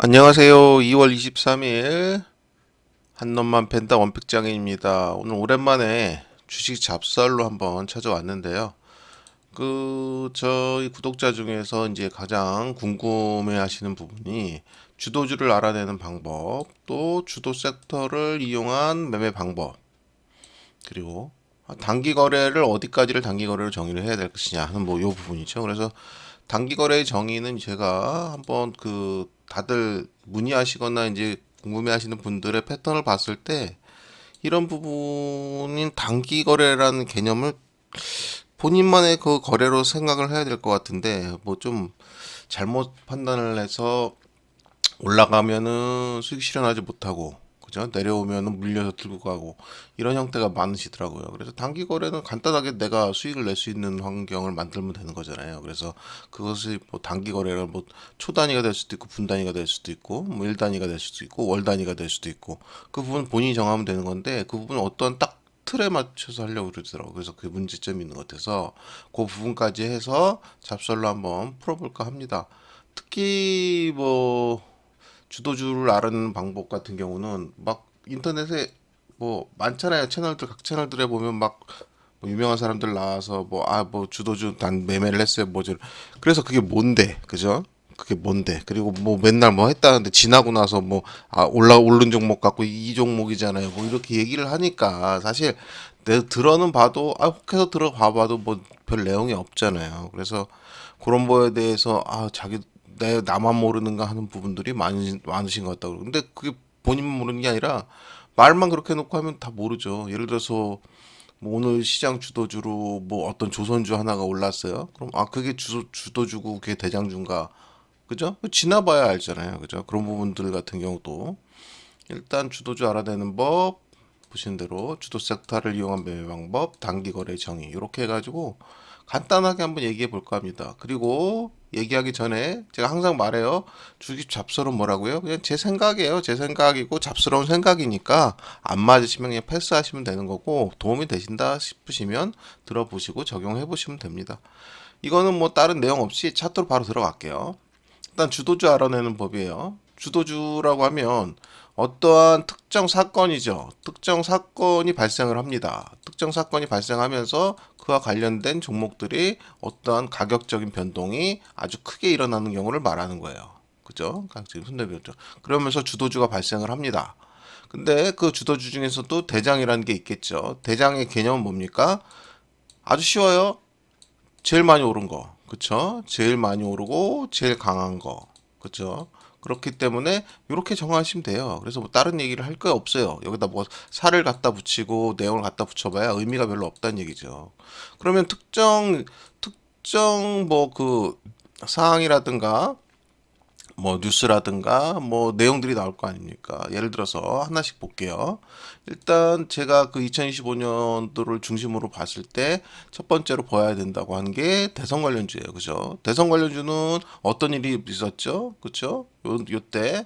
안녕하세요. 2월 23일 한놈만 팬다 원픽장애입니다. 오늘 오랜만에 주식 잡설로 한번 찾아왔는데요. 저희 구독자 중에서 이제 가장 궁금해 하시는 부분이 주도주를 알아내는 방법, 또 주도 섹터를 이용한 매매 방법, 그리고 단기 거래를 어디까지를 단기 거래로 정의를 해야 될 것이냐 하는 뭐 요 부분이죠. 그래서 단기 거래의 정의는 제가 한번 다들 문의하시거나 이제 궁금해하시는 분들의 패턴을 봤을 때 이런 부분인 단기 거래라는 개념을 본인만의 그 거래로 생각을 해야 될 것 같은데 뭐 좀 잘못 판단을 해서 올라가면은 수익 실현하지 못하고 그죠? 내려오면은 물려서 들고 가고 이런 형태가 많으시더라고요. 그래서 단기 거래는 간단하게 내가 수익을 낼 수 있는 환경을 만들면 되는 거잖아요. 그래서 그것이 뭐 단기 거래를 뭐 초 단위가 될 수도 있고 분 단위가 될 수도 있고 뭐 일 단위가 될 수도 있고 월 단위가 될 수도 있고 그 부분 본인이 정하면 되는 건데 그 부분은 어떤 딱 틀에 맞춰서 하려고 그러더라고요. 그래서 그게 문제점이 있는 것 같아서 그 부분까지 해서 잡설로 한번 풀어볼까 합니다. 특히 뭐 주도주를 알아내는 방법 같은 경우는 막 인터넷에 뭐 많잖아요. 채널들 각 채널들에 보면 막뭐 유명한 사람들 나와서 뭐 주도주 단 매매를 했어요. 뭐죠. 그래서 그게 뭔데, 그죠? 그게 뭔데? 그리고 뭐 맨날 뭐 했다는데 지나고 나서 오른 종목 갖고 이 종목이잖아요. 뭐 이렇게 얘기를 하니까 사실 내 들어는 봐도 혹해서 들어봐봐도 뭐 별 내용이 없잖아요. 그래서 그런 거에 대해서 자기 내 나만 모르는가 하는 부분들이 많으신 것 같다고. 근데 그게 본인만 모르는 게 아니라 말만 그렇게 해놓고 하면 다 모르죠. 예를 들어서 뭐 오늘 시장 주도주로 뭐 어떤 조선주 하나가 올랐어요. 그럼 그게 주도주고 그게 대장주인가? 그죠? 지나봐야 알잖아요. 그죠? 그런 부분들 같은 경우도 일단 주도주 알아내는 법, 보신 대로 주도 섹터를 이용한 매매 방법, 단기 거래 정의 이렇게 해가지고 간단하게 한번 얘기해 볼까 합니다. 그리고 얘기하기 전에 제가 항상 말해요. 주식 잡설은 뭐라고요? 그냥 제 생각이에요. 제 생각이고 잡스러운 생각이니까 안 맞으시면 그냥 패스하시면 되는 거고 도움이 되신다 싶으시면 들어보시고 적용해 보시면 됩니다. 이거는 뭐 다른 내용 없이 차트로 바로 들어갈게요. 일단 주도주 알아내는 법이에요. 주도주라고 하면 어떠한 특정 사건이죠. 특정 사건이 발생을 합니다. 특정 사건이 발생하면서 그와 관련된 종목들이 어떠한 가격적인 변동이 아주 크게 일어나는 경우를 말하는 거예요. 그죠? 지금 손대변죠. 그러면서 주도주가 발생을 합니다. 근데 그 주도주 중에서도 대장이라는 게 있겠죠. 대장의 개념은 뭡니까? 아주 쉬워요. 제일 많이 오른 거, 그쵸? 제일 많이 오르고 제일 강한 거, 그쵸? 그렇기 때문에 이렇게 정하시면 돼요. 그래서 뭐 다른 얘기를 할 거 없어요. 여기다 뭐 살을 갖다 붙이고 내용을 갖다 붙여봐야 의미가 별로 없다는 얘기죠. 그러면 특정 뭐 사항이라든가 뭐 뉴스라든가 뭐 내용들이 나올 거 아닙니까? 예를 들어서 하나씩 볼게요. 일단 제가 그 2025년도를 중심으로 봤을 때 첫 번째로 봐야 된다고 하는 게 대선 관련주예요. 그죠? 대선 관련주는 어떤 일이 있었죠? 그죠? 요때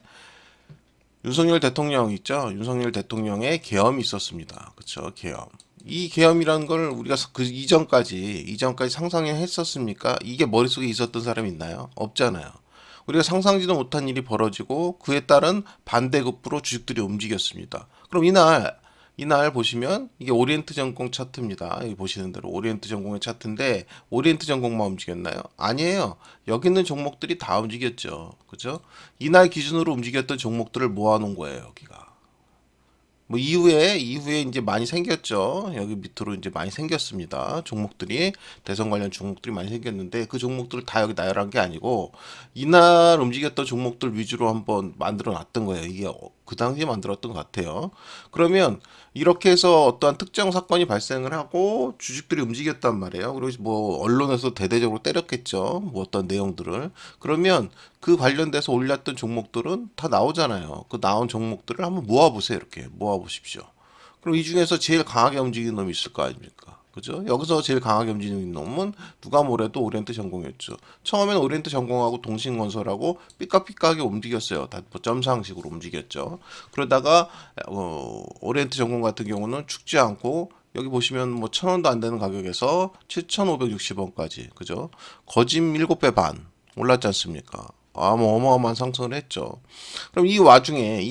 윤석열 대통령 있죠? 윤석열 대통령의 계엄이 있었습니다. 그쵸? 계엄. 이 계엄이라는 걸 우리가 그 이전까지 상상했었습니까? 이게 머릿속에 있었던 사람이 있나요? 없잖아요. 우리가 상상지도 못한 일이 벌어지고 그에 따른 반대급부로 주식들이 움직였습니다. 그럼 이날 보시면 이게 오리엔트 전공 차트입니다. 여기 보시는 대로 오리엔트 전공의 차트인데 오리엔트 전공만 움직였나요? 아니에요. 여기 있는 종목들이 다 움직였죠. 그죠? 이날 기준으로 움직였던 종목들을 모아놓은 거예요. 여기가. 뭐 이후에 이제 많이 생겼죠. 여기 밑으로 이제 많이 생겼습니다. 종목들이 대선 관련 종목들이 많이 생겼는데 그 종목들을 다 여기 나열한 게 아니고 이날 움직였던 종목들 위주로 한번 만들어 놨던 거예요. 이게 그 당시에 만들었던 것 같아요. 그러면 이렇게 해서 어떠한 특정 사건이 발생을 하고 주식들이 움직였단 말이에요. 그리고 뭐 언론에서 대대적으로 때렸겠죠. 뭐 어떤 내용들을. 그러면 그 관련돼서 올렸던 종목들은 다 나오잖아요. 그 나온 종목들을 한번 모아보세요. 이렇게 모아보십시오. 그럼 이 중에서 제일 강하게 움직이는 놈이 있을 거 아닙니까? 그죠? 여기서 제일 강하게 움직이는 놈은 누가 뭐래도 오리엔트 전공이었죠. 처음에는 오리엔트 전공하고 동신건설하고 삐까삐까하게 움직였어요. 다 점상식으로 움직였죠. 그러다가 오리엔트 전공 같은 경우는 죽지 않고 여기 보시면 뭐 1,000원도 안 되는 가격에서 7,560원까지 그죠? 거짐 7배 반 올랐지 않습니까? 뭐 어마어마한 상승을 했죠. 그럼 이 와중에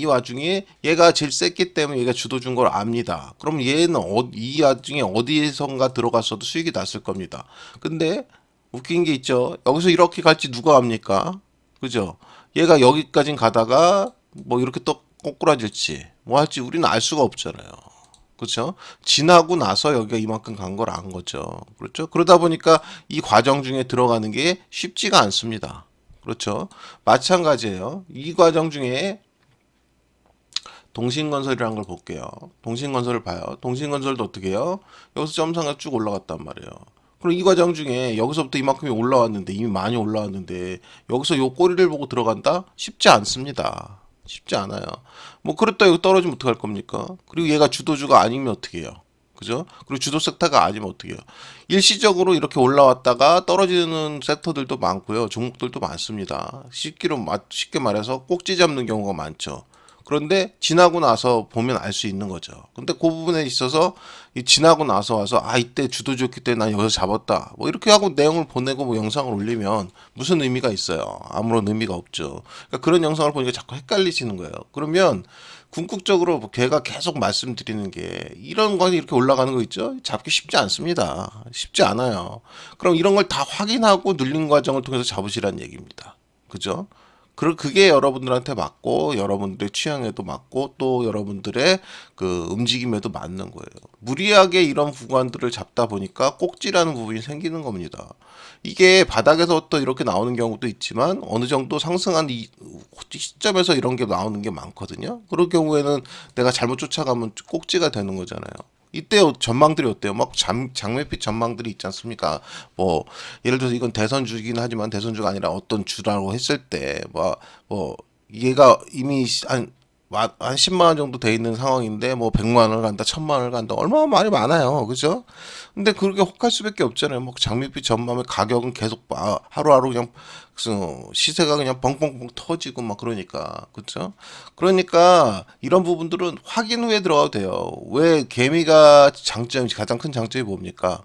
얘가 제일 셌기 때문에 얘가 주도 준 걸 압니다. 그럼 얘는 이 와중에 어디선가 들어갔어도 수익이 났을 겁니다. 근데 웃긴 게 있죠. 여기서 이렇게 갈지 누가 압니까? 그죠? 얘가 여기까지 가다가 뭐 이렇게 또 꼬꾸라질지 뭐 할지 우리는 알 수가 없잖아요. 그렇죠? 지나고 나서 여기가 이만큼 간 걸 안 거죠. 그렇죠? 그러다 보니까 이 과정 중에 들어가는 게 쉽지가 않습니다. 그렇죠? 마찬가지예요. 이 과정 중에 동신건설이라는 걸 볼게요. 동신건설을 봐요. 동신건설도 어떻게 해요? 여기서 점상가 쭉 올라갔단 말이에요. 그럼 이 과정 중에 여기서부터 이만큼이 올라왔는데 이미 많이 올라왔는데 여기서 요 꼬리를 보고 들어간다? 쉽지 않습니다. 쉽지 않아요. 뭐 그랬다 이거 떨어지면 어떡할 겁니까? 그리고 얘가 주도주가 아니면 어떻게 해요? 그죠? 그리고 주도 섹터가 아니면 어떻게 해요? 일시적으로 이렇게 올라왔다가 떨어지는 섹터들도 많고요. 종목들도 많습니다. 쉽게 말해서 꼭지 잡는 경우가 많죠. 그런데 지나고 나서 보면 알 수 있는 거죠. 근데 그 부분에 있어서 이 지나고 나서 와서 이때 주도주였기 때문에 난 여기서 잡았다. 뭐 이렇게 하고 내용을 보내고 뭐 영상을 올리면 무슨 의미가 있어요? 아무런 의미가 없죠. 그러니까 그런 영상을 보니까 자꾸 헷갈리시는 거예요. 그러면 궁극적으로 걔가 계속 말씀드리는 게 이런 거 이렇게 올라가는 거 있죠? 잡기 쉽지 않습니다. 쉽지 않아요. 그럼 이런 걸 다 확인하고 눌린 과정을 통해서 잡으시라는 얘기입니다. 그죠? 그게 여러분들한테 맞고 여러분들의 취향에도 맞고 또 여러분들의 그 움직임에도 맞는 거예요. 무리하게 이런 구간들을 잡다 보니까 꼭지라는 부분이 생기는 겁니다. 이게 바닥에서 또 이렇게 나오는 경우도 있지만 어느 정도 상승한 이 시점에서 이런 게 나오는 게 많거든요. 그럴 경우에는 내가 잘못 쫓아가면 꼭지가 되는 거잖아요. 이때 전망들이 어때요? 막 장밋빛 전망들이 있지 않습니까? 뭐 예를 들어서 이건 대선주긴 하지만 대선주가 아니라 어떤 주라고 했을 때 뭐 얘가 이미 한 10만 원 정도 돼 있는 상황인데 뭐 100만 원을 간다, 1000만 원을 간다. 얼마나 말이 많아요. 그죠? 근데 그렇게 혹할 수밖에 없잖아요. 뭐 장밋빛 전망의 가격은 계속 하루하루 그냥 시세가 그냥 벙벙벙 터지고 막 그러니까. 그죠? 그러니까 이런 부분들은 확인 후에 들어가도 돼요. 왜 개미가 가장 큰 장점이 뭡니까?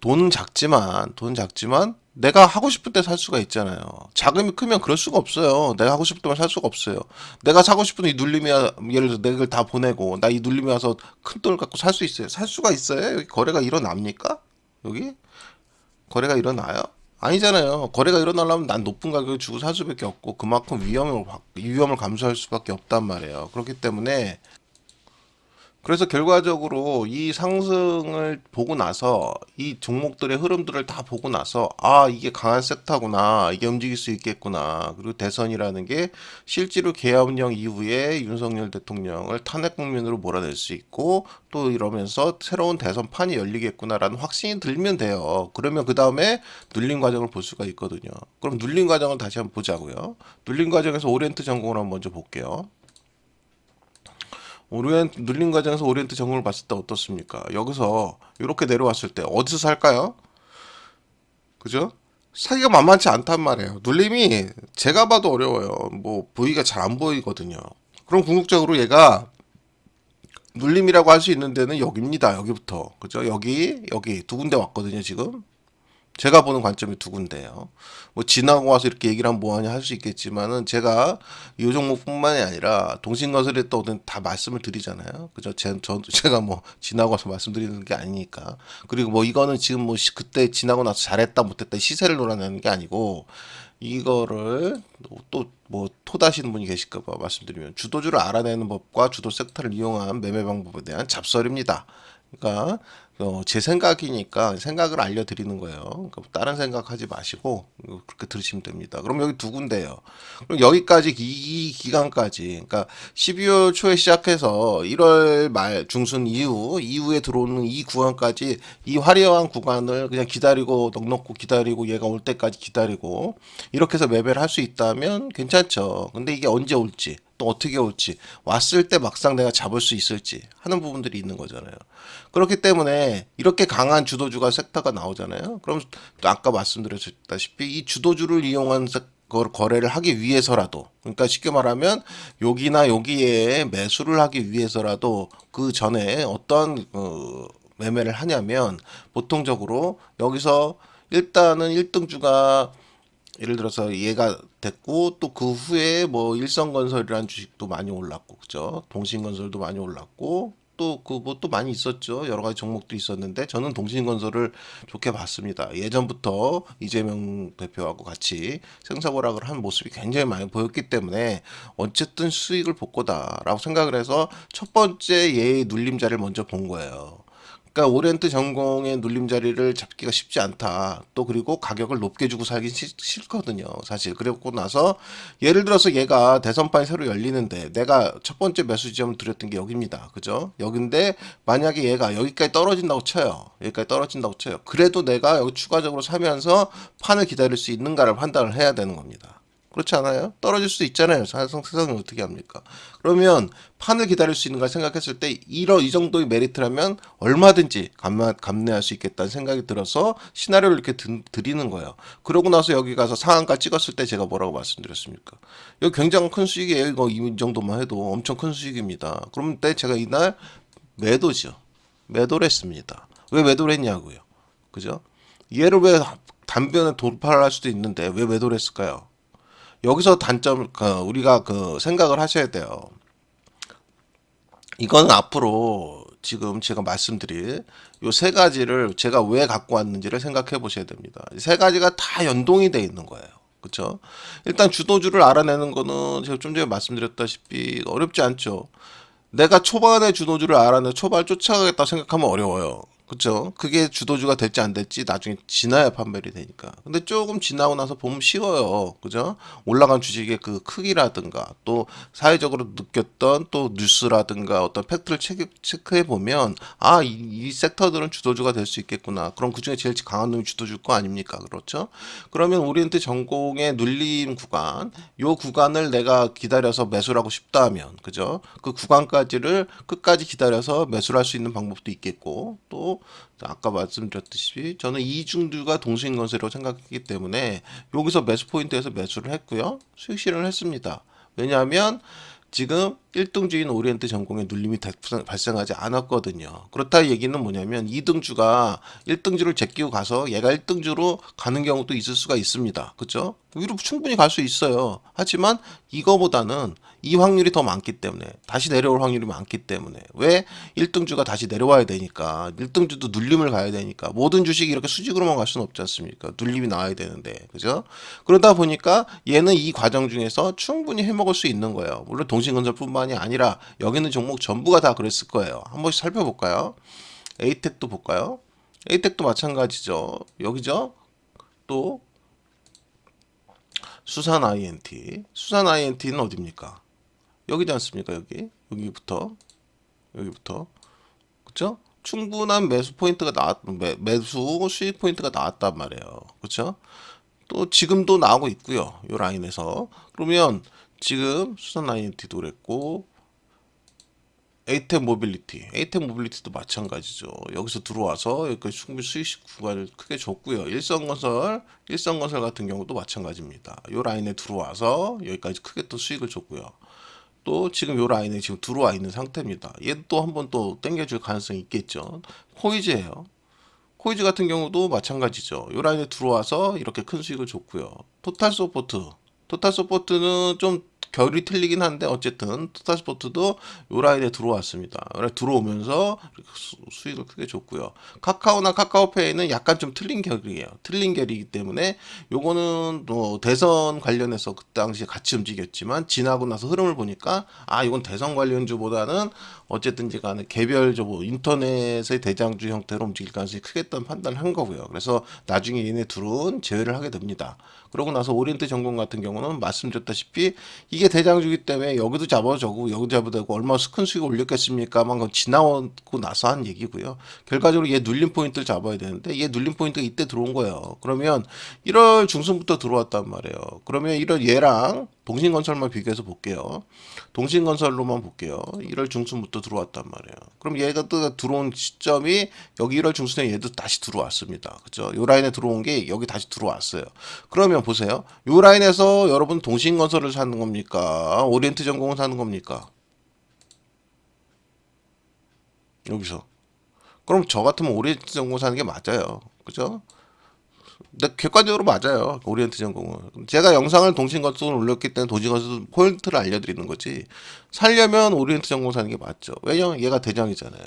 돈 작지만 내가 하고 싶을 때 살 수가 있잖아요. 자금이 크면 그럴 수가 없어요. 내가 하고 싶을 때만 살 수가 없어요. 내가 사고 싶은 이 눌림이 예를 들어 내가 다 보내고 나 이 눌림이 와서 큰 돈을 갖고 살 수 있어요. 살 수가 있어요. 여기 거래가 일어납니까? 여기 거래가 일어나요? 아니잖아요. 거래가 일어나려면 난 높은 가격을 주고 살 수밖에 없고 그만큼 위험을 감수할 수밖에 없단 말이에요. 그렇기 때문에 그래서 결과적으로 이 상승을 보고 나서 이 종목들의 흐름들을 다 보고 나서 이게 강한 섹터구나, 이게 움직일 수 있겠구나, 그리고 대선이라는 게 실제로 계엄령 이후에 윤석열 대통령을 탄핵 국면으로 몰아낼 수 있고 또 이러면서 새로운 대선판이 열리겠구나라는 확신이 들면 돼요. 그러면 그 다음에 눌림 과정을 볼 수가 있거든요. 그럼 눌림 과정을 다시 한번 보자고요. 눌림 과정에서 오리엔트 전공을 한번 먼저 볼게요. 눌린 과정에서 오리엔트 전공을 봤을 때 어떻습니까? 여기서 이렇게 내려왔을 때 어디서 살까요? 그죠? 사기가 만만치 않단 말이에요. 눌림이 제가 봐도 어려워요. 뭐 부위가 잘 안 보이거든요. 그럼 궁극적으로 얘가 눌림이라고 할 수 있는 데는 여기입니다. 여기부터. 그죠? 여기 두 군데 왔거든요, 지금. 제가 보는 관점이 두 군데예요. 뭐 지나고 와서 이렇게 얘기를 하면 뭐하냐 할 수 있겠지만은 제가 이 종목뿐만이 아니라 동신건설에 또 다 말씀을 드리잖아요. 그죠? 제가 뭐 지나고 와서 말씀드리는 게 아니니까. 그리고 뭐 이거는 지금 뭐 그때 지나고 나서 잘했다 못했다 시세를 놀아내는 게 아니고 이거를 또 뭐 토다시는 분이 계실까봐 말씀드리면 주도주를 알아내는 법과 주도 섹터를 이용한 매매 방법에 대한 잡설입니다. 그러니까 제 생각이니까 생각을 알려드리는 거예요. 그러니까 다른 생각하지 마시고 그렇게 들으시면 됩니다. 그럼 여기 두 군데예요. 그럼 여기까지 이 기간까지, 그러니까 12월 초에 시작해서 1월 말 중순 이후에 들어오는 이 구간까지 이 화려한 구간을 그냥 기다리고 넉넉히 기다리고 얘가 올 때까지 기다리고 이렇게 해서 매매를 할 수 있다면 괜찮죠. 근데 이게 언제 올지 또 어떻게 올지 왔을 때 막상 내가 잡을 수 있을지 하는 부분들이 있는 거잖아요. 그렇기 때문에 이렇게 강한 주도주가 섹터가 나오잖아요. 그럼 또 아까 말씀드렸다시피 이 주도주를 이용한 거래를 하기 위해서라도, 그러니까 쉽게 말하면 여기나 여기에 매수를 하기 위해서라도 그 전에 어떤 매매를 하냐면 보통적으로 여기서 일단은 1등주가 예를 들어서 얘가 됐고 또 그 후에 뭐 일성건설이라는 주식도 많이 올랐고 그죠? 동신건설도 많이 올랐고 또 그 뭐 또 많이 있었죠. 여러 가지 종목도 있었는데 저는 동신건설을 좋게 봤습니다. 예전부터 이재명 대표하고 같이 생사고락을 한 모습이 굉장히 많이 보였기 때문에 어쨌든 수익을 볼 거다라고 생각을 해서 첫 번째 얘의 눌림자를 먼저 본 거예요. 그러니까 오리엔트 전공의 눌림자리를 잡기가 쉽지 않다. 또 그리고 가격을 높게 주고 살긴 싫거든요. 사실. 그랬고 나서 예를 들어서 얘가 대선판이 새로 열리는데 내가 첫 번째 매수 지점을 드렸던 게 여기입니다. 그죠? 여긴데 만약에 얘가 여기까지 떨어진다고 쳐요. 여기까지 떨어진다고 쳐요. 그래도 내가 여기 추가적으로 사면서 판을 기다릴 수 있는가를 판단을 해야 되는 겁니다. 그렇지 않아요? 떨어질 수 있잖아요. 세상은 어떻게 합니까? 그러면 판을 기다릴 수 있는가 생각했을 때 이 정도의 메리트라면 얼마든지 감내할 수 있겠다는 생각이 들어서 시나리오를 이렇게 드리는 거예요. 그러고 나서 여기 가서 상한가 찍었을 때 제가 뭐라고 말씀드렸습니까? 여기 굉장히 큰 수익이에요. 이거 이 정도만 해도 엄청 큰 수익입니다. 그럼 때 제가 이날 매도죠. 매도를 했습니다. 왜 매도를 했냐고요. 그죠? 얘를 왜 단변에 돌파를 할 수도 있는데 왜 매도를 했을까요? 여기서 단점, 우리가 그 생각을 하셔야 돼요. 이거는 앞으로 지금 제가 말씀드릴 요 세 가지를 제가 왜 갖고 왔는지를 생각해 보셔야 됩니다. 세 가지가 다 연동이 돼 있는 거예요. 그렇죠? 일단 주도주를 알아내는 거는 제가 좀 전에 말씀드렸다시피 어렵지 않죠. 내가 초반에 주도주를 알아내 초반을 쫓아가겠다 생각하면 어려워요. 그쵸? 그게 주도주가 될지 안 될지 나중에 지나야 판별이 되니까. 근데 조금 지나고 나서 보면 쉬워요. 그죠? 올라간 주식의 그 크기라든가 또 사회적으로 느꼈던 또 뉴스라든가 어떤 팩트를 체크해 보면 아, 이 섹터들은 주도주가 될 수 있겠구나. 그럼 그중에 제일 강한 놈이 주도주일 거 아닙니까? 그렇죠? 그러면 오리엔트 전공의 눌림 구간, 요 구간을 내가 기다려서 매수를 하고 싶다 하면, 그죠? 그 구간까지를 끝까지 기다려서 매수를 할 수 있는 방법도 있겠고, 또, 아까 말씀드렸듯이 저는 이중주가 동수인건설이라고 생각했기 때문에 여기서 매수 포인트에서 매수를 했고요. 수익 실현을 했습니다. 왜냐하면 지금 1등주인 오리엔트 전공의 눌림이 발생하지 않았거든요. 그렇다 얘기는 뭐냐면 2등주가 1등주를 제끼고 가서 얘가 1등주로 가는 경우도 있을 수가 있습니다. 그죠? 위로 충분히 갈 수 있어요. 하지만 이거보다는 이 확률이 더 많기 때문에 다시 내려올 확률이 많기 때문에 왜 1등주가 다시 내려와야 되니까 1등주도 눌림을 가야 되니까 모든 주식이 이렇게 수직으로만 갈 수는 없지 않습니까? 눌림이 나와야 되는데 그죠? 그러다 보니까 얘는 이 과정 중에서 충분히 해먹을 수 있는 거예요. 물론 동신건설뿐만이 아니라 여기 있는 종목 전부가 다 그랬을 거예요. 한 번씩 살펴볼까요? 에이텍도 볼까요? 에이텍도 마찬가지죠. 여기죠? 또 수산 INT. 수산 INT는 어디입니까? 여기지 않습니까? 여기부터. 그쵸? 충분한 매수 포인트가 매수 수익 포인트가 나왔단 말이에요. 그쵸? 또 지금도 나오고 있고요. 요 라인에서. 그러면 지금 수산 INT도 그랬고 에이텍 모빌리티도 마찬가지죠. 여기서 들어와서 여기까지 충분히 수익 구간을 크게 줬고요. 일성건설 같은 경우도 마찬가지입니다. 요 라인에 들어와서 여기까지 크게 또 수익을 줬고요. 또 지금 요 라인에 지금 들어와 있는 상태입니다. 얘도 또 한번 또 땡겨줄 가능성이 있겠죠. 코이즈예요. 코이즈 같은 경우도 마찬가지죠. 요 라인에 들어와서 이렇게 큰 수익을 줬고요. 토탈소포트는 좀 결이 틀리긴 한데 어쨌든 토탈스포트도 요 라인에 들어왔습니다. 들어오면서 수익을 크게 줬고요. 카카오나 카카오페이는 약간 좀 틀린 결이에요. 틀린 결이기 때문에 요거는 또 대선 관련해서 그 당시에 같이 움직였지만 지나고 나서 흐름을 보니까 아 이건 대선 관련주보다는 어쨌든지 간에 개별적으로 인터넷의 대장주 형태로 움직일 가능성이 크겠다는 판단을 한 거고요. 그래서 나중에 얘네 둘은 제외를 하게 됩니다. 그러고 나서 오리엔트 전공 같은 경우는 말씀드렸다시피 이게 대장주기 때문에 여기도 잡아주고 여기도 잡아주고 얼마나 큰 수익을 올렸겠습니까만 그건 지나고 나서 한 얘기고요. 결과적으로 얘 눌림 포인트를 잡아야 되는데 얘 눌림 포인트가 이때 들어온 거예요. 그러면 1월 중순부터 들어왔단 말이에요. 그러면 1월 얘랑 동신건설만 비교해서 볼게요. 동신건설로만 볼게요. 1월 중순부터 들어왔단 말이에요. 그럼 얘가 또 들어온 시점이 여기 1월 중순에 얘도 다시 들어왔습니다. 그죠? 요 라인에 들어온 게 여기 다시 들어왔어요. 그러면 보세요. 요 라인에서 여러분 동신건설을 사는 겁니까? 오리엔트 전공을 사는 겁니까? 여기서. 그럼 저 같으면 오리엔트 전공 사는 게 맞아요. 그죠? 네, 객관적으로 맞아요. 오리엔트 전공은. 제가 영상을 동신건설을 올렸기 때문에 동신건설 포인트를 알려드리는 거지. 살려면 오리엔트 전공 사는 게 맞죠. 왜냐면 얘가 대장이잖아요.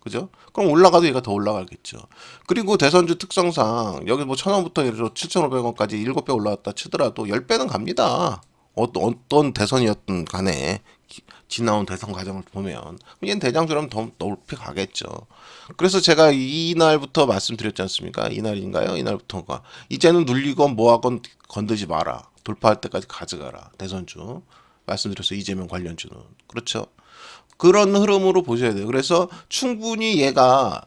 그죠? 그럼 올라가도 얘가 더 올라가겠죠. 그리고 대선주 특성상 여기 뭐 1,000원부터 예를 들어 7,500원까지 7배 올라왔다 치더라도 10배는 갑니다. 어떤 대선이었든 간에 지나온 대선 과정을 보면 얘는 대장주라면 더 높이 가겠죠. 그래서 제가 이날부터 말씀드렸지 않습니까? 이날인가요? 이날부터가 이제는 눌리건 뭐하건 건들지 마라. 돌파할 때까지 가져가라. 대선주 말씀드렸어요. 이재명 관련주는 그렇죠. 그런 흐름으로 보셔야 돼요. 그래서 충분히 얘가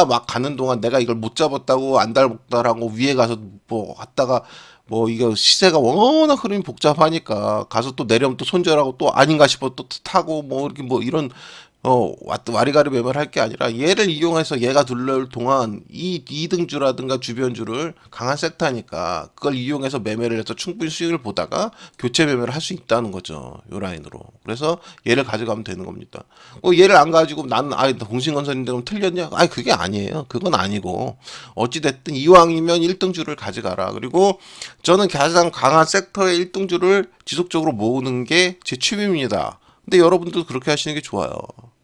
막 가는 동안 내가 이걸 못 잡았다고 안달복달하고 위에 가서 뭐 갔다가 뭐 이거 시세가 워낙 흐름이 복잡하니까 가서 또 내려오면 또 손절하고 또 아닌가 싶어 또 타고 뭐 이렇게 뭐 이런 와리가리 매매를 할 게 아니라 얘를 이용해서 얘가 둘러올 동안 이 이등주라든가 주변주를 강한 섹터니까 그걸 이용해서 매매를 해서 충분히 수익을 보다가 교체 매매를 할 수 있다는 거죠. 요 라인으로. 그래서 얘를 가져가면 되는 겁니다. 얘를 안 가지고 나는 공신건설인데 그럼 틀렸냐? 그게 아니에요. 그건 아니고 어찌됐든 이왕이면 1등주를 가져가라. 그리고 저는 가장 강한 섹터의 1등주를 지속적으로 모으는 게 제 취미입니다. 근데 여러분도 그렇게 하시는 게 좋아요.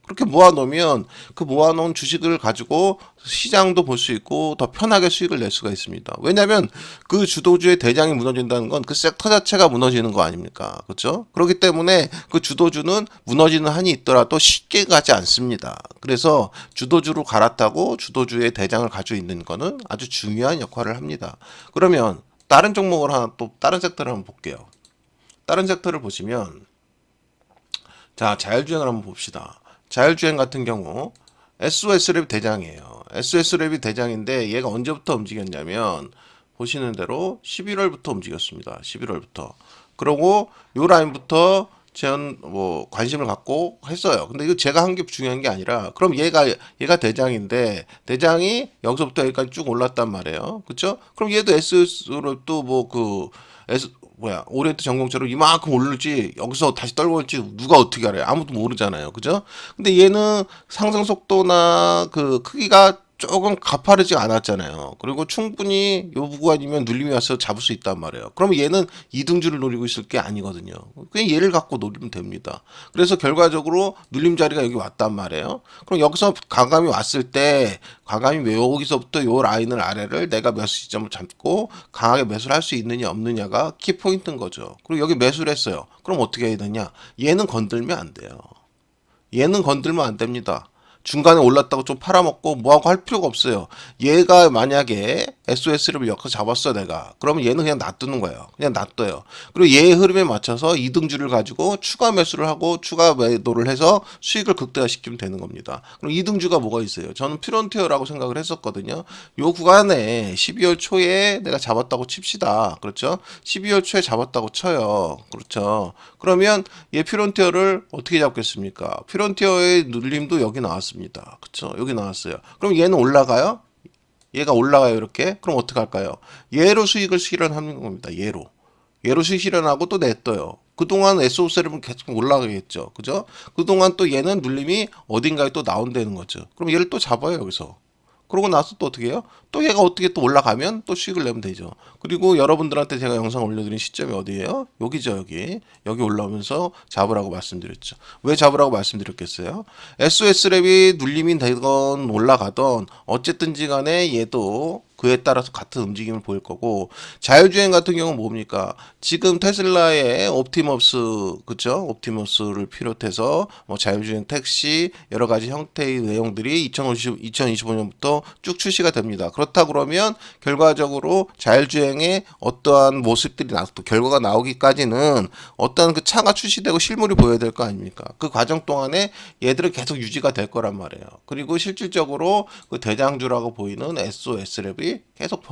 그렇게 모아놓으면 그 모아놓은 주식을 가지고 시장도 볼 수 있고 더 편하게 수익을 낼 수가 있습니다. 왜냐하면 그 주도주의 대장이 무너진다는 건 그 섹터 자체가 무너지는 거 아닙니까? 그렇죠? 그렇기 때문에 그 주도주는 무너지는 한이 있더라도 쉽게 가지 않습니다. 그래서 주도주로 갈아타고 주도주의 대장을 가지고 있는 거는 아주 중요한 역할을 합니다. 그러면 다른 종목을 하나 또 다른 섹터를 한번 볼게요. 다른 섹터를 보시면 자 자율주행을 한번 봅시다. 자율주행 같은 경우 SOS랩이 대장이에요. SOS랩이 대장인데 얘가 언제부터 움직였냐면 보시는 대로 11월부터 움직였습니다. 11월부터. 그러고 요 라인부터 제가 뭐 관심을 갖고 했어요. 근데 이거 제가 한 게 중요한 게 아니라 그럼 얘가 대장인데 대장이 여기서부터 여기까지 쭉 올랐단 말이에요. 그렇죠? 그럼 얘도 SOS로 또 오리엔트 전공처럼 이만큼 오를지 여기서 다시 떨궈올지 누가 어떻게 알아요? 아무도 모르잖아요. 그죠? 근데 얘는 상승 속도나 그 크기가 조금 가파르지 않았잖아요. 그리고 충분히 요 구간이면 눌림이 와서 잡을 수 있단 말이에요. 그러면 얘는 이등주를 노리고 있을 게 아니거든요. 그냥 얘를 갖고 노리면 됩니다. 그래서 결과적으로 눌림 자리가 여기 왔단 말이에요. 그럼 여기서 과감히 왔을 때 과감히 여기서부터 요 라인을 아래를 내가 몇 시점을 잡고 강하게 매수를 할 수 있느냐 없느냐가 키포인트인 거죠. 그리고 여기 매수를 했어요. 그럼 어떻게 해야 되냐? 얘는 건들면 안 돼요. 얘는 건들면 안 됩니다. 중간에 올랐다고 좀 팔아먹고 뭐하고 할 필요가 없어요. 얘가 만약에 SOS를 여기서 잡았어 내가. 그러면 얘는 그냥 놔두는 거예요. 그냥 놔둬요. 그리고 얘의 흐름에 맞춰서 이등주를 가지고 추가 매수를 하고 추가 매도를 해서 수익을 극대화시키면 되는 겁니다. 그럼 이등주가 뭐가 있어요? 저는 프론티어라고 생각을 했었거든요. 요 구간에 12월 초에 내가 잡았다고 칩시다. 그렇죠? 12월 초에 잡았다고 쳐요. 그렇죠? 그러면 얘 프론티어를 어떻게 잡겠습니까? 프론티어의 눌림도 여기 나왔습니다. 그쵸? 여기 나왔어요. 그럼 얘는 올라가요? 얘가 올라가요, 이렇게? 그럼 어떻게 할까요? 얘로 수익을 실현하는 겁니다. 얘로 수익 실현하고 또 냈어요. 그동안 SOS는 계속 올라가겠죠. 그죠? 그동안 또 얘는 눌림이 어딘가에 또 나온다는 거죠. 그럼 얘를 또 잡아요, 여기서. 그러고 나서 또 어떻게 해요? 또 얘가 어떻게 또 올라가면 또 수익을 내면 되죠. 그리고 여러분들한테 제가 영상 올려드린 시점이 어디예요? 여기죠, 여기. 여기 올라오면서 잡으라고 말씀드렸죠. 왜 잡으라고 말씀드렸겠어요? SOS랩이 눌림이 되건 올라가던 어쨌든지 간에 얘도 그에 따라서 같은 움직임을 보일 거고 자율주행 같은 경우는 뭡니까? 지금 테슬라의 옵티머스 그쵸? 옵티머스를 비롯해서 뭐 자율주행 택시 여러 가지 형태의 내용들이 2025년부터 쭉 출시가 됩니다. 그렇다 그러면 결과적으로 자율주행의 어떠한 모습들이 또 결과가 나오기까지는 어떤 그 차가 출시되고 실물이 보여야 될 거 아닙니까? 그 과정 동안에 얘들은 계속 유지가 될 거란 말이에요. 그리고 실질적으로 그 대장주라고 보이는 SOS랩이 계속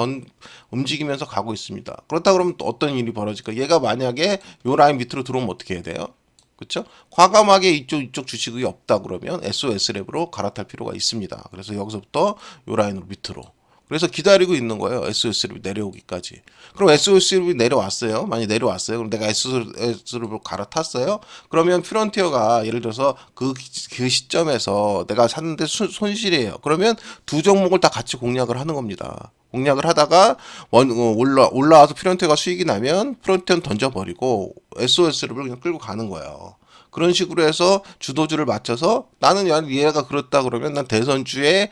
움직이면서 가고 있습니다. 그렇다 그러면 또 어떤 일이 벌어질까? 얘가 만약에 요 라인 밑으로 들어오면 어떻게 해야 돼요? 그렇죠? 과감하게 이쪽 주식이 없다 그러면 SOS랩으로 갈아탈 필요가 있습니다. 그래서 여기서부터 요 라인으로 밑으로. 그래서 기다리고 있는 거예요. SOS랩이 내려오기까지. 그럼 SOS랩이 내려왔어요. 많이 내려왔어요. 그럼 내가 SOS랩으로 갈아탔어요. 그러면 프론티어가 예를 들어서 그 시점에서 내가 샀는데 손실이에요. 그러면 두 종목을 다 같이 공략을 하는 겁니다. 공략을 하다가 올라와서 프론티어가 수익이 나면 프론티어는 던져버리고 SOS를 그냥 끌고 가는 거예요. 그런 식으로 해서 주도주를 맞춰서 나는 얘가 그렇다 그러면 난 대선주에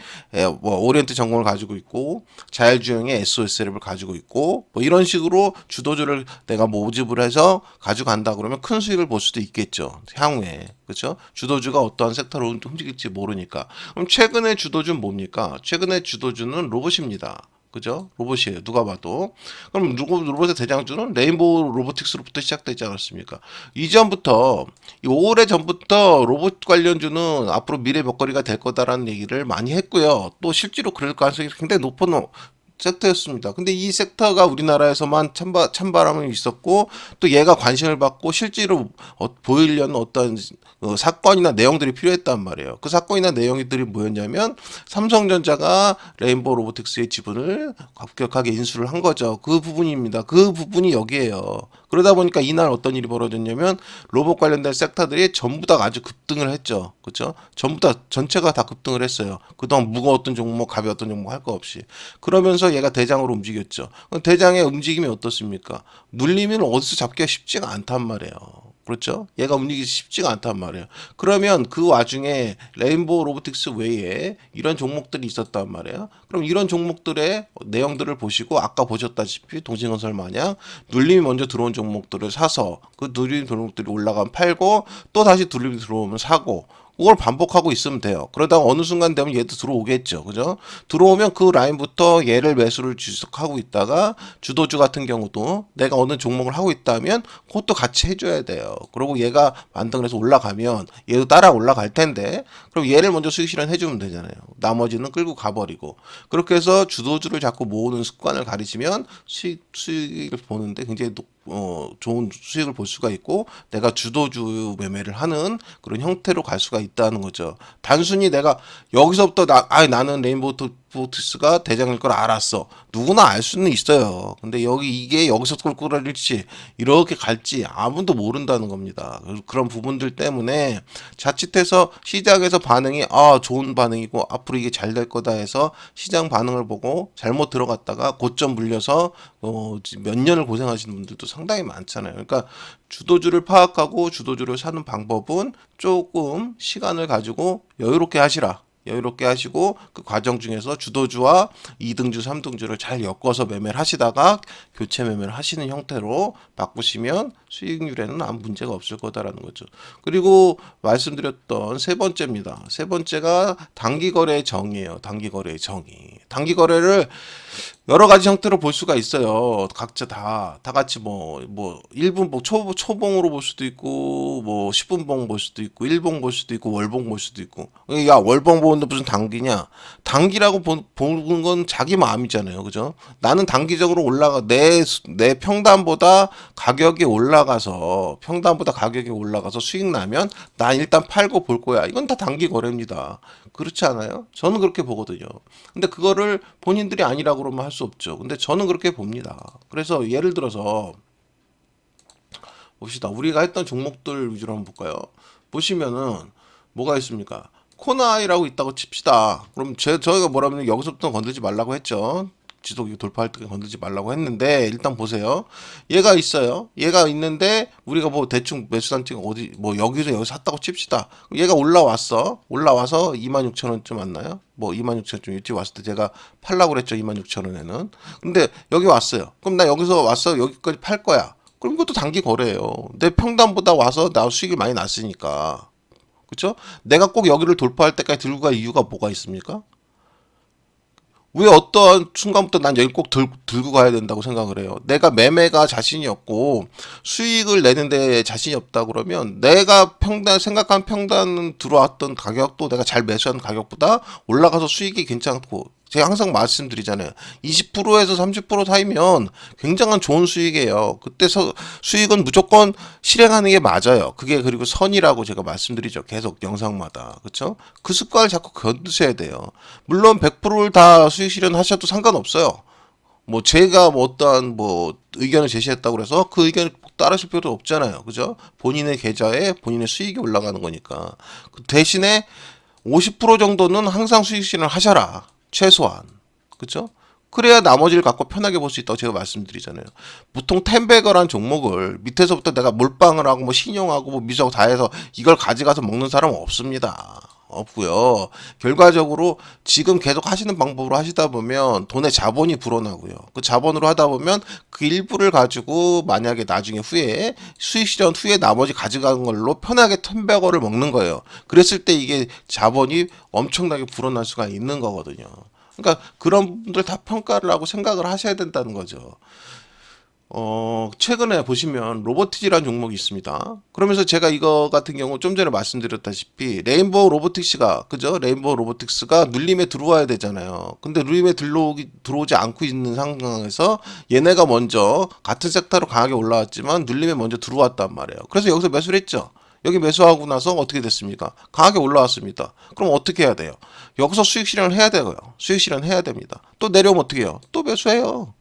뭐 오리엔트 전공을 가지고 있고 자율주행의 SOS를 가지고 있고 뭐 이런 식으로 주도주를 내가 모집을 해서 가져간다 그러면 큰 수익을 볼 수도 있겠죠. 향후에. 그렇죠? 주도주가 어떠한 섹터로 움직일지 모르니까. 그럼 최근의 주도주는 뭡니까? 최근의 주도주는 로봇입니다. 그죠? 로봇이에요. 누가 봐도. 그럼 로봇의 대장주는 레인보우 로보틱스로부터 시작되지 않았습니까? 이전부터, 오래전부터 로봇 관련주는 앞으로 미래 먹거리가 될 거다라는 얘기를 많이 했고요. 또 실제로 그럴 가능성이 굉장히 높은 섹터였습니다. 근데 이 섹터가 우리나라에서만 찬바람이 있었고 또 얘가 관심을 받고 실제로 보이려는 어떤 사건이나 내용들이 필요했단 말이에요. 그 사건이나 내용들이 뭐였냐면 삼성전자가 레인보우 로보틱스의 지분을 급격하게 인수를 한 거죠. 그 부분입니다. 그 부분이 여기에요. 그러다 보니까 이날 어떤 일이 벌어졌냐면 로봇 관련된 섹터들이 전부 다 아주 급등을 했죠. 그렇죠? 전부 다 전체가 다 급등을 했어요. 그동안 무거웠던 종목, 가벼웠던 종목 할 거 없이. 그러면서 얘가 대장으로 움직였죠. 대장의 움직임이 어떻습니까? 눌림을 어디서 잡기가 쉽지가 않단 말이에요. 그렇죠? 얘가 움직이기 쉽지가 않단 말이에요. 그러면 그 와중에 레인보우 로보틱스 외에 이런 종목들이 있었단 말이에요. 그럼 이런 종목들의 내용들을 보시고 아까 보셨다시피 동신건설 마냥 눌림이 먼저 들어온 종목들을 사서 그 눌림 종목들이 올라가면 팔고 또 다시 눌림이 들어오면 사고 그걸 반복하고 있으면 돼요. 그러다가 어느 순간 되면 얘도 들어오겠죠. 그죠? 들어오면 그 라인부터 얘를 매수를 지속하고 있다가 주도주 같은 경우도 내가 어느 종목을 하고 있다면 그것도 같이 해줘야 돼요. 그리고 얘가 반등을 해서 올라가면 얘도 따라 올라갈 텐데 그럼 얘를 먼저 수익 실현해주면 되잖아요. 나머지는 끌고 가버리고 그렇게 해서 주도주를 자꾸 모으는 습관을 가리시면 수익을 보는데 굉장히 좋은 수익을 볼 수가 있고 내가 주도주 매매를 하는 그런 형태로 갈 수가 있다는 거죠. 단순히 내가 여기서부터 나는 레인보우 로보틱스가 대장일 걸 알았어. 누구나 알 수는 있어요. 근데 이게 여기서 끌고 갈지 이렇게 갈지 아무도 모른다는 겁니다. 그런 부분들 때문에 자칫해서 시장에서 반응이 좋은 반응이고 앞으로 이게 잘 될 거다 해서 시장 반응을 보고 잘못 들어갔다가 고점 물려서 몇 년을 고생하시는 분들도 상당히 많잖아요. 그러니까 주도주를 파악하고 주도주를 사는 방법은 조금 시간을 가지고 여유롭게 하시라. 여유롭게 하시고 그 과정 중에서 주도주와 2등주, 3등주를 잘 엮어서 매매를 하시다가 교체 매매를 하시는 형태로 바꾸시면 수익률에는 아무 문제가 없을 거다라는 거죠. 그리고 말씀드렸던 세 번째입니다. 세 번째가 단기거래의 정의예요. 단기거래의 정의. 단기거래를 여러 가지 형태로 볼 수가 있어요. 각자 다 같이 뭐 1분봉 초봉으로 볼 수도 있고 뭐 10분봉 볼 수도 있고 1봉 볼 수도 있고 월봉 볼 수도 있고. 야, 월봉 보는데 무슨 단기냐? 단기라고 보는 건 자기 마음이잖아요. 그죠? 나는 단기적으로 내 평단보다 가격이 올라가서 수익 나면 난 일단 팔고 볼 거야. 이건 다 단기 거래입니다. 그렇지 않아요? 저는 그렇게 보거든요. 근데 그거를 본인들이 아니라고 그러면 할 수 없죠. 근데 저는 그렇게 봅니다. 그래서 예를 들어서 봅시다. 우리가 했던 종목들 위주로 한번 볼까요? 보시면은 뭐가 있습니까? 코나이라고 있다고 칩시다. 그럼 저희가 뭐라면 여기서부터 건들지 말라고 했죠. 지속이 돌파할 때 건들지 말라고 했는데 일단 보세요. 얘가 있어요. 얘가 있는데 우리가 뭐 대충 매수 단지가 어디 뭐 여기서 샀다고 칩시다. 얘가 올라와서 26,000원쯤 왔나요? 뭐 26,000원 좀 일찍 왔을 때 제가 팔라고 그랬죠. 26,000원에는. 근데 여기 왔어요. 그럼 나 여기서 와서 여기까지 팔 거야. 그럼 이것도 단기 거래예요. 내 평단보다 와서 나 수익이 많이 났으니까. 그렇죠? 내가 꼭 여기를 돌파할 때까지 들고 갈 이유가 뭐가 있습니까? 왜 어떠한 순간부터 난 여기 꼭 들고 가야 된다고 생각을 해요. 내가 매매가 자신이 없고 수익을 내는데 자신이 없다 그러면 내가 생각한 평단 들어왔던 가격도 내가 잘 매수한 가격보다 올라가서 수익이 괜찮고 제가 항상 말씀드리잖아요. 20%에서 30% 사이면 굉장한 좋은 수익이에요. 그때 수익은 무조건 실행하는 게 맞아요. 그게 그리고 선이라고 제가 말씀드리죠. 계속 영상마다. 그렇죠? 그 습관을 자꾸 건드셔야 돼요. 물론 100%를 다 수익 실현하셔도 상관없어요. 뭐 제가 뭐 어떠한 뭐 의견을 제시했다고 그래서 그 의견을 따르실 필요도 없잖아요. 그죠? 본인의 계좌에 본인의 수익이 올라가는 거니까. 그 대신에 50% 정도는 항상 수익 실현을 하셔라. 최소한. 그쵸? 그래야 나머지를 갖고 편하게 볼 수 있다고 제가 말씀드리잖아요. 보통 텐베거란 종목을 밑에서부터 내가 몰빵을 하고 뭐 신용하고 뭐 미수하고 다 해서 이걸 가져가서 먹는 사람은 없습니다. 없고요. 결과적으로 지금 계속 하시는 방법으로 하시다 보면 돈의 자본이 불어나고요. 그 자본으로 하다 보면 그 일부를 가지고 만약에 나중에 후에 수익 실현 후에 나머지 가져가는 걸로 편하게 텐베거를 먹는 거예요. 그랬을 때 이게 자본이 엄청나게 불어날 수가 있는 거거든요. 그러니까 그런 분들 다 평가를 하고 생각을 하셔야 된다는 거죠. 최근에 보시면 로보티지라는 종목이 있습니다. 그러면서 제가 이거 같은 경우 좀 전에 말씀드렸다시피 레인보우 로보틱스가, 그죠? 레인보우 로보틱스가 눌림에 들어와야 되잖아요. 근데 눌림에 들어오지 않고 있는 상황에서 얘네가 먼저 같은 섹터로 강하게 올라왔지만 눌림에 먼저 들어왔단 말이에요. 그래서 여기서 매수를 했죠. 여기 매수하고 나서 어떻게 됐습니까? 강하게 올라왔습니다. 그럼 어떻게 해야 돼요? 여기서 수익 실현을 해야 되고요. 수익 실현해야 됩니다. 또 내려오면 어떻게 해요? 또 매수해요.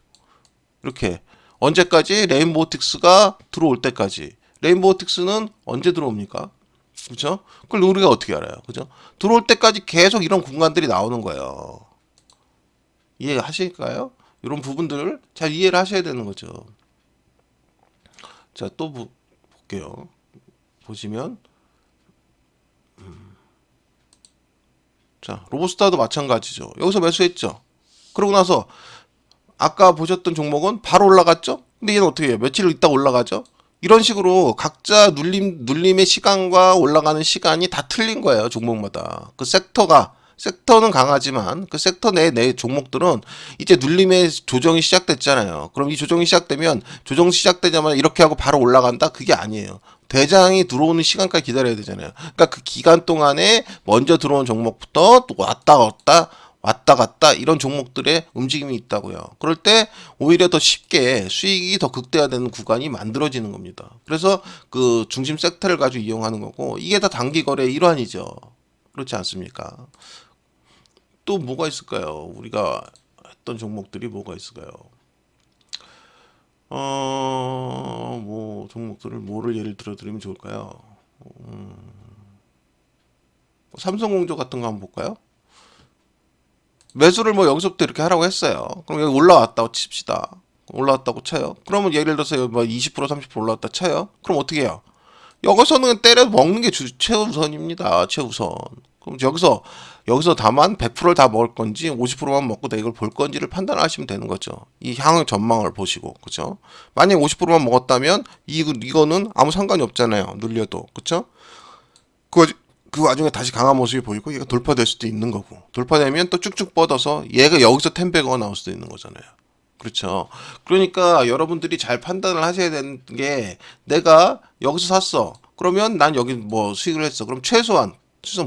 이렇게. 언제까지? 레인보우틱스가 들어올 때까지. 레인보우틱스는 언제 들어옵니까? 그죠? 그걸 우리가 어떻게 알아요? 그죠? 들어올 때까지 계속 이런 공간들이 나오는 거예요. 이해하실까요? 이런 부분들을 잘 이해를 하셔야 되는 거죠. 자, 또 볼게요. 보시면 자, 로보스타도 마찬가지죠. 여기서 매수했죠. 그러고 나서 아까 보셨던 종목은 바로 올라갔죠? 근데 얘는 어떻게 해요? 며칠 있다 올라가죠? 이런 식으로 각자 눌림의 시간과 올라가는 시간이 다 틀린 거예요. 종목마다. 그 섹터는 강하지만 그 섹터 내 종목들은 이제 눌림의 조정이 시작됐잖아요. 그럼 이 조정이 시작되면 조정 시작되자마자 이렇게 하고 바로 올라간다? 그게 아니에요. 대장이 들어오는 시간까지 기다려야 되잖아요. 그러니까 그 기간 동안에 먼저 들어온 종목부터 또 왔다 갔다 이런 종목들의 움직임이 있다고요. 그럴 때 오히려 더 쉽게 수익이 더 극대화되는 구간이 만들어지는 겁니다. 그래서 그 중심 섹터를 가지고 이용하는 거고 이게 다 단기 거래의 일환이죠. 그렇지 않습니까? 또 뭐가 있을까요? 우리가 했던 종목들이 뭐가 있을까요? 뭐 종목들을 뭐를 예를 들어 드리면 좋을까요? 삼성공조 같은 거 한번 볼까요? 매수를 뭐 여기서부터 이렇게 하라고 했어요. 그럼 여기 올라왔다고 칩시다. 올라왔다고 쳐요. 그러면 예를 들어서 뭐 20% 30% 올라왔다 쳐요. 그럼 어떻게 해요? 여기서는 때려 먹는 게 최우선입니다. 최우선. 그럼 여기서 다만 100%를 다 먹을 건지 50%만 먹고 내가 이걸 볼 건지를 판단하시면 되는 거죠. 이 향후 전망을 보시고, 그죠? 만약 50%만 먹었다면 이거는 아무 상관이 없잖아요. 눌려도, 그죠? 그 와중에 다시 강한 모습이 보이고 얘가 돌파될 수도 있는 거고 돌파되면 또 쭉쭉 뻗어서 얘가 여기서 텐베거가 나올 수도 있는 거잖아요. 그렇죠. 그러니까 여러분들이 잘 판단을 하셔야 되는 게 내가 여기서 샀어. 그러면 난 여기 뭐 수익을 했어. 그럼 최소한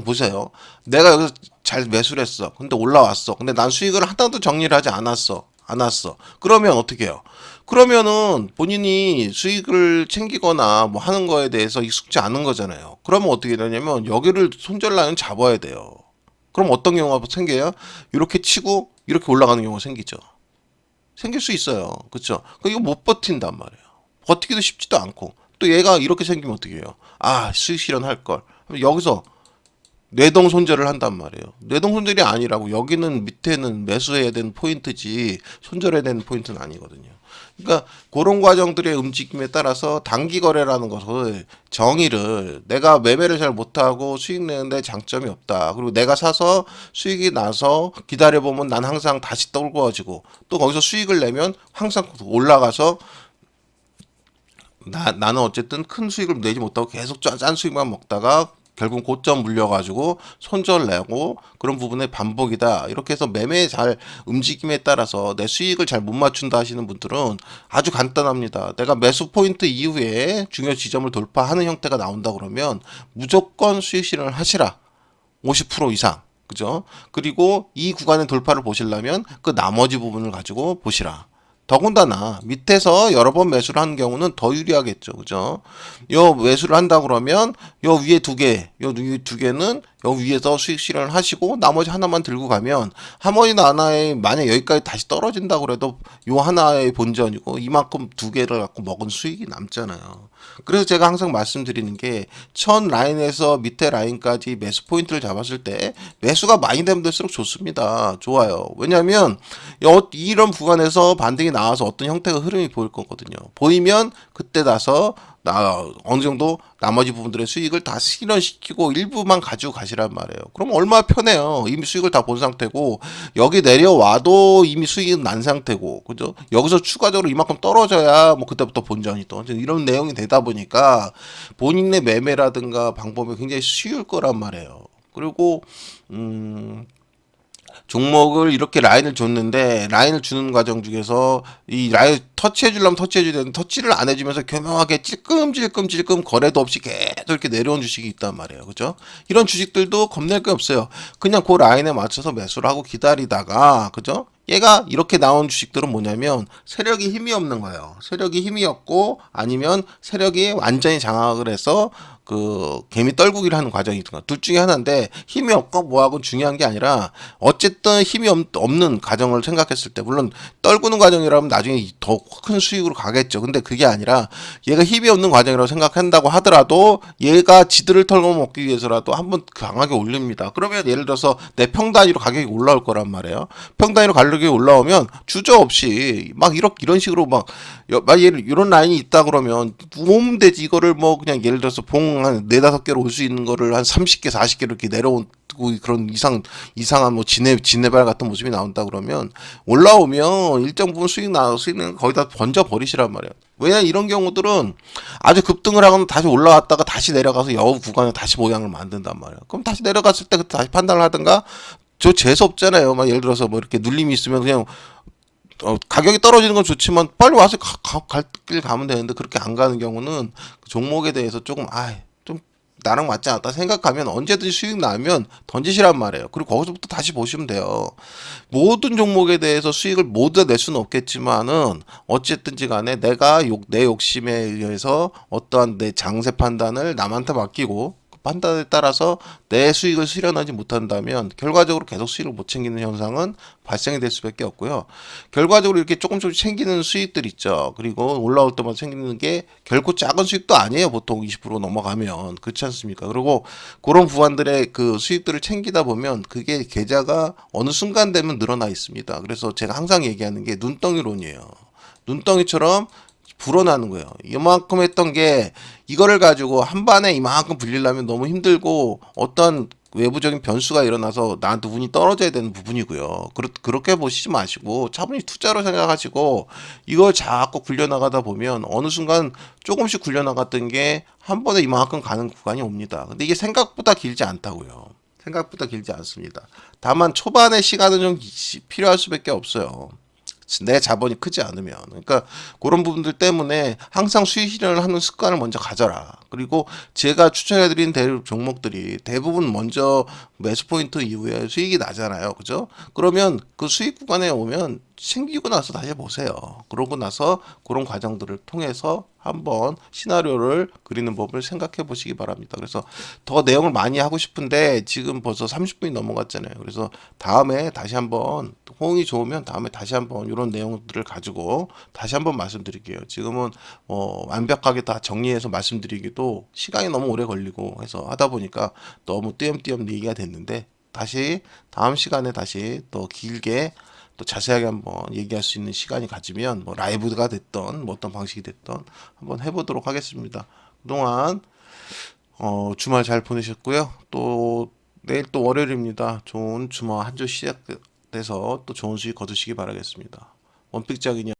보세요. 내가 여기서 잘 매수를 했어. 근데 올라왔어. 근데 난 수익을 하나도 정리를 하지 않았어. 그러면 어떻게 해요? 그러면은 본인이 수익을 챙기거나 뭐 하는 거에 대해서 익숙지 않은 거잖아요. 그러면 어떻게 되냐면 여기를 손절라인 잡아야 돼요. 그럼 어떤 경우가 생겨요? 이렇게 치고 이렇게 올라가는 경우가 생기죠. 생길 수 있어요. 그렇죠? 이거 못 버틴단 말이에요. 버티기도 쉽지도 않고 또 얘가 이렇게 생기면 어떻게 해요? 아, 수익 실현할 걸. 여기서 뇌동 손절을 한단 말이에요. 뇌동 손절이 아니라고 여기는 밑에는 매수해야 되는 포인트지 손절해야 되는 포인트는 아니거든요. 그러니까 그런 과정들의 움직임에 따라서 단기 거래라는 것을 정의를 내가 매매를 잘 못하고 수익 내는데 장점이 없다. 그리고 내가 사서 수익이 나서 기다려보면 난 항상 다시 떨궈지고 또 거기서 수익을 내면 항상 올라가서 나는 어쨌든 큰 수익을 내지 못하고 계속 짠 수익만 먹다가 결국 고점 물려가지고 손절 내고 그런 부분의 반복이다. 이렇게 해서 매매 잘 움직임에 따라서 내 수익을 잘 못 맞춘다 하시는 분들은 아주 간단합니다. 내가 매수 포인트 이후에 중요 지점을 돌파하는 형태가 나온다 그러면 무조건 수익 실현을 하시라. 50% 이상. 그죠? 그리고 이 구간의 돌파를 보시려면 그 나머지 부분을 가지고 보시라. 더군다나 밑에서 여러 번 매수를 하는 경우는 더 유리하겠죠. 그죠? 요 매수를 한다 그러면 요 위에 두 개는 여기 위에서 수익 실현을 하시고 나머지 하나만 들고 가면 하모니 하나에 만약 여기까지 다시 떨어진다고 그래도 요 하나의 본전이고 이만큼 두 개를 갖고 먹은 수익이 남잖아요. 그래서 제가 항상 말씀드리는 게 첫 라인에서 밑에 라인까지 매수 포인트를 잡았을 때 매수가 많이 되면 될수록 좋습니다. 좋아요. 왜냐하면 이런 구간에서 반등이 나와서 어떤 형태의 흐름이 보일 거거든요. 보이면 그때 나서 어느 정도 나머지 부분들의 수익을 다 실현시키고 일부만 가지고 가시란 말이에요. 그럼 얼마나 편해요. 이미 수익을 다 본 상태고 여기 내려와도 이미 수익은 난 상태고 그죠? 여기서 추가적으로 이만큼 떨어져야 뭐 그때부터 본전이 또 이런 내용이 되다 보니까 본인의 매매라든가 방법이 굉장히 쉬울 거란 말이에요. 그리고 종목을 이렇게 라인을 줬는데 라인을 주는 과정 중에서 이 라인 터치해 주려면 터치해 줘야 되는데 터치를 안 해주면서 교묘하게 찔끔찔끔찔끔 거래도 없이 계속 이렇게 내려온 주식이 있단 말이에요. 그죠? 이런 주식들도 겁낼 게 없어요. 그냥 그 라인에 맞춰서 매수를 하고 기다리다가 그죠? 얘가 이렇게 나온 주식들은 뭐냐면 세력이 힘이 없는 거예요. 세력이 힘이 없고 아니면 세력이 완전히 장악을 해서 그 개미 떨구기를 하는 과정이 있던가 둘 중에 하나인데 힘이 없고 뭐하고 중요한 게 아니라 어쨌든 힘이 없는 과정을 생각했을 때 물론 떨구는 과정이라면 나중에 더 큰 수익으로 가겠죠. 근데 그게 아니라 얘가 힘이 없는 과정이라고 생각한다고 하더라도 얘가 지들을 털고 먹기 위해서라도 한번 강하게 올립니다. 그러면 예를 들어서 내 평단위로 가격이 올라올 거란 말이에요. 평단위로 가격이 올라오면 주저없이 막 이런 식으로 막 이런 라인이 있다 그러면 모으면 되지. 이거를 뭐 그냥 예를 들어서 봉 한 네다섯 개로 올 수 있는 거를 한 30개 40개 이렇게 내려온 그런 이상한 뭐 진해발 같은 모습이 나온다 그러면 올라오면 일정 부분 수익 나올 수 있는 거의 다 번져 버리시란 말이에요. 왜냐 이런 경우들은 아주 급등을 하거나 다시 올라왔다가 다시 내려가서 여우 구간에 다시 모양을 만든단 말이에요. 그럼 다시 내려갔을 때 다시 판단을 하든가 저 재수 없잖아요. 막 예를 들어서 뭐 이렇게 눌림이 있으면 그냥 가격이 떨어지는 건 좋지만 빨리 와서 갈 길 가면 되는데 그렇게 안 가는 경우는 그 종목에 대해서 조금 좀 나랑 맞지 않다 생각하면 언제든지 수익 나면 던지시란 말이에요. 그리고 거기서부터 다시 보시면 돼요. 모든 종목에 대해서 수익을 모두 낼 수는 없겠지만은 어쨌든지 간에 내 욕심에 의해서 어떠한 내 장세 판단을 남한테 맡기고 판단에 따라서 내 수익을 실현하지 못한다면 결과적으로 계속 수익을 못 챙기는 현상은 발생이 될 수밖에 없고요. 결과적으로 이렇게 조금씩 챙기는 수익들 있죠. 그리고 올라올 때마다 챙기는 게 결코 작은 수익도 아니에요. 보통 20% 넘어가면 그렇지 않습니까? 그리고 그런 부분들의 그 수익들을 챙기다 보면 그게 계좌가 어느 순간 되면 늘어나 있습니다. 그래서 제가 항상 얘기하는 게 눈덩이론이에요. 눈덩이처럼 불어나는 거예요. 이만큼 했던 게 이거를 가지고 한 반에 이만큼 불리려면 너무 힘들고 어떤 외부적인 변수가 일어나서 나한테 운이 떨어져야 되는 부분이고요. 그렇게 보시지 마시고 차분히 투자로 생각하시고 이걸 자꾸 굴려나가다 보면 어느 순간 조금씩 굴려나갔던 게 한 번에 이만큼 가는 구간이 옵니다. 근데 이게 생각보다 길지 않다고요. 생각보다 길지 않습니다. 다만 초반의 시간은 좀 필요할 수밖에 없어요. 내 자본이 크지 않으면 그러니까 그런 부분들 때문에 항상 수익 실현을 하는 습관을 먼저 가져라. 그리고 제가 추천해드린 종목들이 대부분 먼저 매수 포인트 이후에 수익이 나잖아요. 그죠? 그러면 그 수익 구간에 오면 챙기고 나서 다시 보세요. 그러고 나서 그런 과정들을 통해서 한번 시나리오를 그리는 법을 생각해 보시기 바랍니다. 그래서 더 내용을 많이 하고 싶은데 지금 벌써 30분이 넘어갔잖아요. 그래서 다음에 다시 한번 호응이 좋으면 다음에 다시 한번 이런 내용들을 가지고 다시 한번 말씀드릴게요. 지금은 완벽하게 다 정리해서 말씀드리기도 시간이 너무 오래 걸리고 해서 하다 보니까 너무 띄엄띄엄 얘기가 됐는데 다시 다음 시간에 다시 더 길게 또 자세하게 한번 얘기할 수 있는 시간이 가지면 뭐 라이브가 됐던 뭐 어떤 방식이 됐던 한번 해보도록 하겠습니다. 그동안 주말 잘 보내셨고요. 또 내일 또 월요일입니다. 좋은 주말 한 주 시작돼서 또 좋은 수익 거두시기 바라겠습니다. 원픽장이냐